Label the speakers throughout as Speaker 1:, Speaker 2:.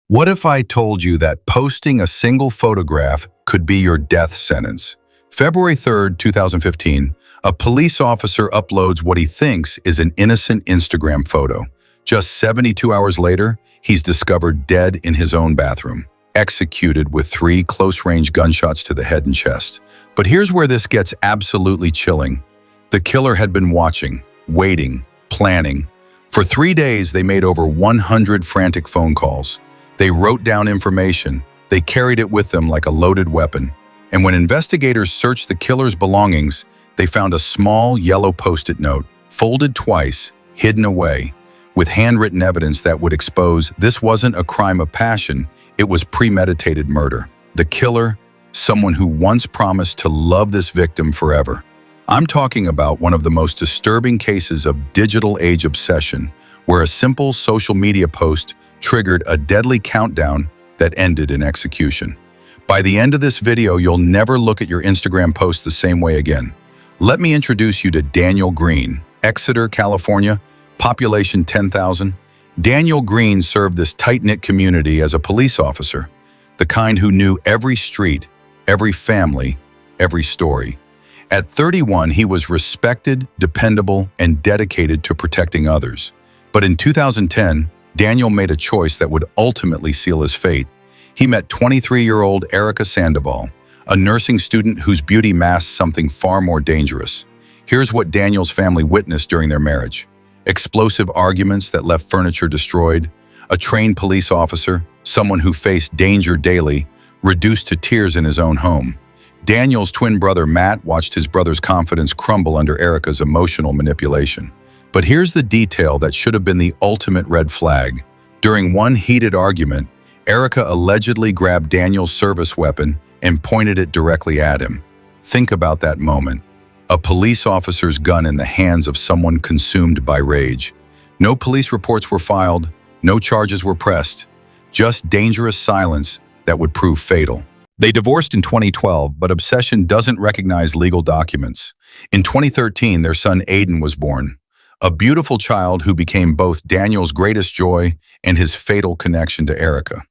Speaker 1: What if I told you that posting a single photograph could be your death sentence? February 3rd, 2015, a police officer uploads what he thinks is an innocent Instagram photo. Just 72 hours later, he's discovered dead in his own bathroom, executed with 3 close-range gunshots to the head and chest. But here's where this gets absolutely chilling. The killer had been watching, waiting, planning. For 3 days, they made over 100 frantic phone calls. They wrote down information. They carried it with them like a loaded weapon. And when investigators searched the killer's belongings, they found a small yellow post-it note, folded twice, hidden away, with handwritten evidence that would expose this wasn't a crime of passion, it was premeditated murder. The killer, someone who once promised to love this victim forever. I'm talking about one of the most disturbing cases of digital age obsession, where a simple social media post triggered a deadly countdown that ended in execution. By the end of this video, you'll never look at your Instagram post the same way again. Let me introduce you to Daniel Green, Exeter, California, population 10,000. Daniel Green served this tight-knit community as a police officer, the kind who knew every street, every family, every story. At 31, he was respected, dependable, and dedicated to protecting others. But in 2010, Daniel made a choice that would ultimately seal his fate. He met 23-year-old Erika Sandoval, a nursing student whose beauty masked something far more dangerous. Here's what Daniel's family witnessed during their marriage. Explosive arguments that left furniture destroyed, a trained police officer, someone who faced danger daily, reduced to tears in his own home. Daniel's twin brother Matt watched his brother's confidence crumble under Erika's emotional manipulation. But here's the detail that should have been the ultimate red flag. During one heated argument, Erika allegedly grabbed Daniel's service weapon and pointed it directly at him. Think about that moment. A police officer's gun in the hands of someone consumed by rage. No police reports were filed, no charges were pressed, just dangerous silence that would prove fatal. They divorced in 2012, but obsession doesn't recognize legal documents. In 2013, their son Aiden was born. A beautiful child who became both Daniel's greatest joy and his fatal connection to Erika.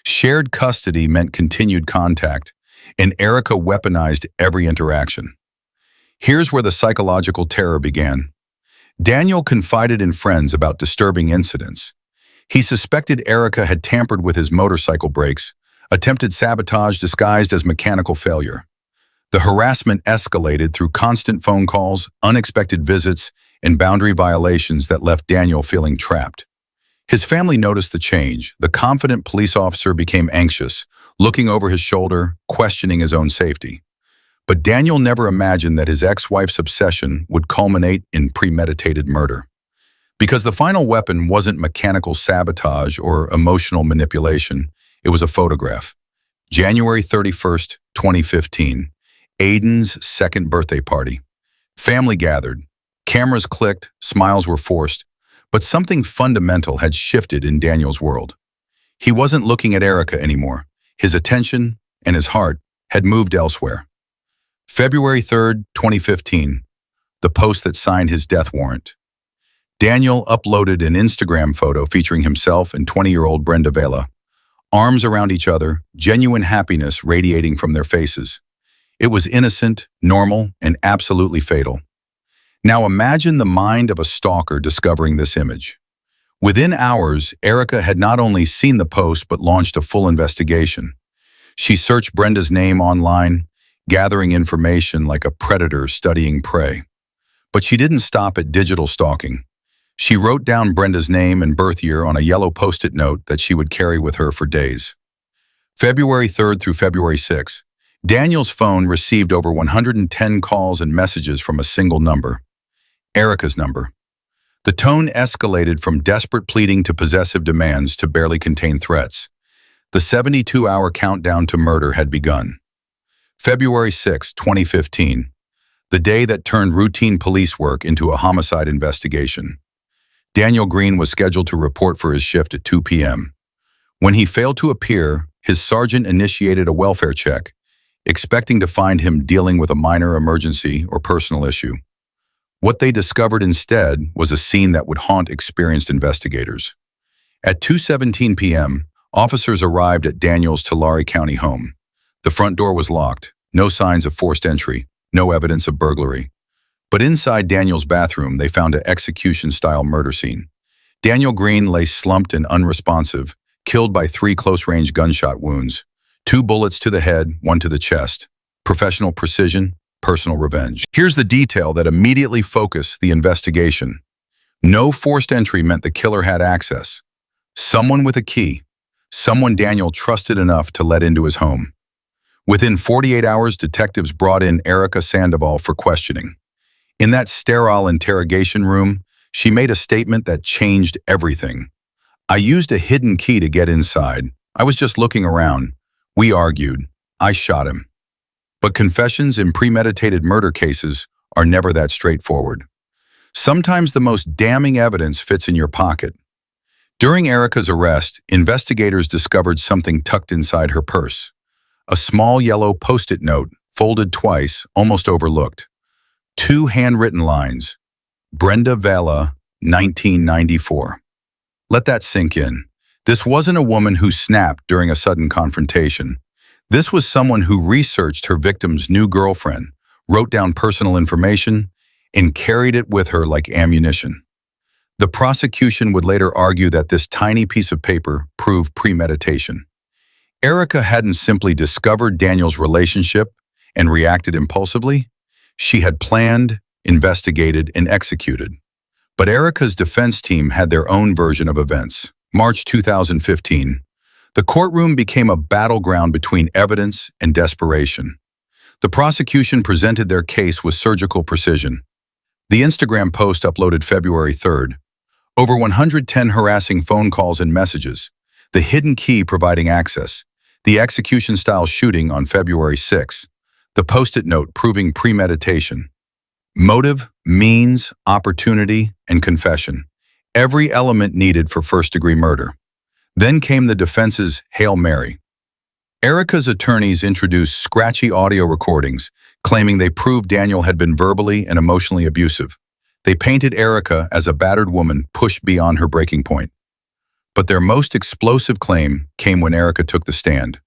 Speaker 1: Shared custody meant continued contact, and Erika weaponized every interaction. Here's where the psychological terror began. Daniel confided in friends about disturbing incidents. He suspected Erika had tampered with his motorcycle brakes, attempted sabotage disguised as mechanical failure. The harassment escalated through constant phone calls, unexpected visits, and boundary violations that left Daniel feeling trapped. His family noticed the change. The confident police officer became anxious, looking over his shoulder, questioning his own safety. But Daniel never imagined that his ex-wife's obsession would culminate in premeditated murder. Because the final weapon wasn't mechanical sabotage or emotional manipulation, it was a photograph. January 31st, 2015, Aiden's second birthday party. Family gathered. Cameras clicked, smiles were forced, but something fundamental had shifted in Daniel's world. He wasn't looking at Erika anymore. His attention and his heart had moved elsewhere. February 3rd, 2015, the post that signed his death warrant. Daniel uploaded an Instagram photo featuring himself and 20-year-old Brenda Vela. Arms around each other, genuine happiness radiating from their faces. It was innocent, normal, and absolutely fatal. Now imagine the mind of a stalker discovering this image. Within hours, Erika had not only seen the post but launched a full investigation. She searched Brenda's name online, gathering information like a predator studying prey. But she didn't stop at digital stalking. She wrote down Brenda's name and birth year on a yellow post-it note that she would carry with her for days. February 3rd through February 6th, Daniel's phone received over 110 calls and messages from a single number. Erika's number. The tone escalated from desperate pleading to possessive demands to barely contain threats. The 72-hour countdown to murder had begun. February 6, 2015, the day that turned routine police work into a homicide investigation. Daniel Green was scheduled to report for his shift at 2 p.m. When he failed to appear, his sergeant initiated a welfare check, expecting to find him dealing with a minor emergency or personal issue. What they discovered instead was a scene that would haunt experienced investigators. At 2:17 p.m., Officers arrived at Daniel's Tulare County home. The front door was locked, no signs of forced entry, no evidence of burglary. But inside Daniel's bathroom, they found an execution-style murder scene. Daniel Green lay slumped and unresponsive, killed by 3 close-range gunshot wounds. 2 bullets to the head, 1 to the chest. Professional precision, personal revenge. Here's the detail that immediately focused the investigation. No forced entry meant the killer had access. Someone with a key. Someone Daniel trusted enough to let into his home. Within 48 hours, detectives brought in Erika Sandoval for questioning. In that sterile interrogation room, she made a statement that changed everything. "I used a hidden key to get inside. I was just looking around. We argued. I shot him." But confessions in premeditated murder cases are never that straightforward. Sometimes the most damning evidence fits in your pocket. During Erika's arrest, investigators discovered something tucked inside her purse. A small yellow post-it note, folded twice, almost overlooked. 2 handwritten lines. Brenda Vela, 1994. Let that sink in. This wasn't a woman who snapped during a sudden confrontation. This was someone who researched her victim's new girlfriend, wrote down personal information, and carried it with her like ammunition. The prosecution would later argue that this tiny piece of paper proved premeditation. Erika hadn't simply discovered Daniel's relationship and reacted impulsively. She had planned, investigated, and executed. But Erika's defense team had their own version of events. March 2015. The courtroom became a battleground between evidence and desperation. The prosecution presented their case with surgical precision. The Instagram post uploaded February 3rd. Over 110 harassing phone calls and messages. The hidden key providing access. The execution-style shooting on February 6th. The post-it note proving premeditation. Motive, means, opportunity, and confession. Every element needed for first-degree murder. Then came the defense's Hail Mary. Erika's attorneys introduced scratchy audio recordings, claiming they proved Daniel had been verbally and emotionally abusive. They painted Erika as a battered woman pushed beyond her breaking point. But their most explosive claim came when Erika took the stand.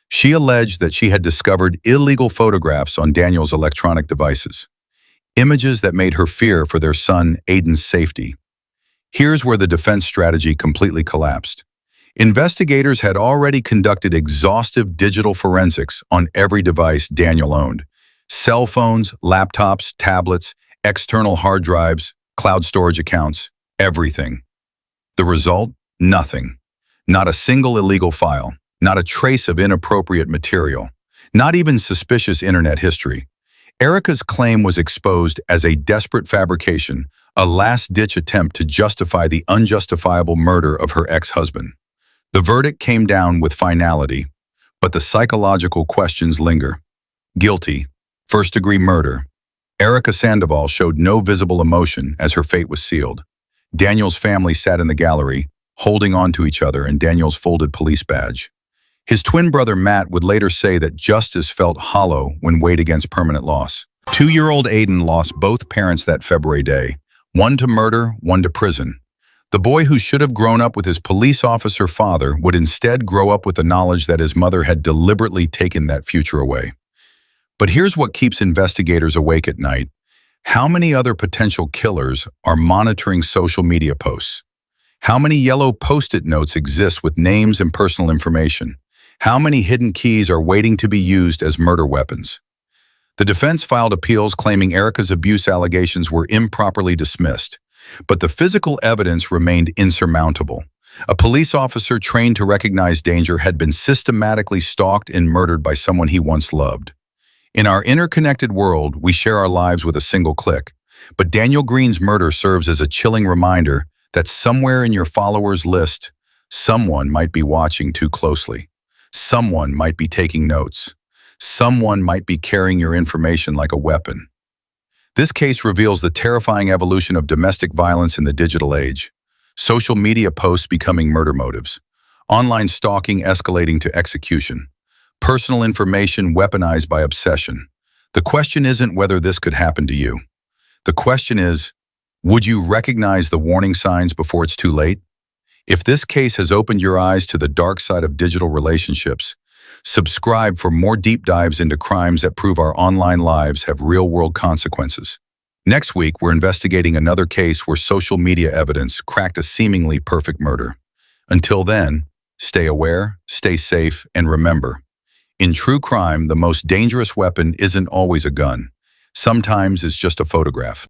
Speaker 1: She alleged that she had discovered illegal photographs on Daniel's electronic devices. Images that made her fear for their son Aiden's safety. Here's where the defense strategy completely collapsed. Investigators had already conducted exhaustive digital forensics on every device Daniel owned. Cell phones, laptops, tablets, external hard drives, cloud storage accounts, everything. The result? Nothing. Not a single illegal file, not a trace of inappropriate material, not even suspicious internet history. Erika's claim was exposed as a desperate fabrication, a last-ditch attempt to justify the unjustifiable murder of her ex-husband. The verdict came down with finality, but the psychological questions linger. Guilty, first-degree murder. Erika Sandoval showed no visible emotion as her fate was sealed. Daniel's family sat in the gallery, holding on to each other in Daniel's folded police badge. His twin brother Matt would later say that justice felt hollow when weighed against permanent loss. 2-year-old Aiden lost both parents that February day, one to murder, one to prison. The boy who should have grown up with his police officer father would instead grow up with the knowledge that his mother had deliberately taken that future away. But here's what keeps investigators awake at night. How many other potential killers are monitoring social media posts? How many yellow post-it notes exist with names and personal information? How many hidden keys are waiting to be used as murder weapons? The defense filed appeals claiming Erika's abuse allegations were improperly dismissed, but the physical evidence remained insurmountable. A police officer trained to recognize danger had been systematically stalked and murdered by someone he once loved. In our interconnected world, we share our lives with a single click, but Daniel Green's murder serves as a chilling reminder that somewhere in your followers list, someone might be watching too closely. Someone might be taking notes. Someone might be carrying your information like a weapon. This case reveals the terrifying evolution of domestic violence in the digital age. Social media posts becoming murder motives. Online stalking escalating to execution. Personal information weaponized by obsession. The question isn't whether this could happen to you. The question is, would you recognize the warning signs before it's too late? If this case has opened your eyes to the dark side of digital relationships, subscribe for more deep dives into crimes that prove our online lives have real-world consequences. Next week, we're investigating another case where social media evidence cracked a seemingly perfect murder. Until then, stay aware, stay safe, and remember, in true crime, the most dangerous weapon isn't always a gun. Sometimes it's just a photograph.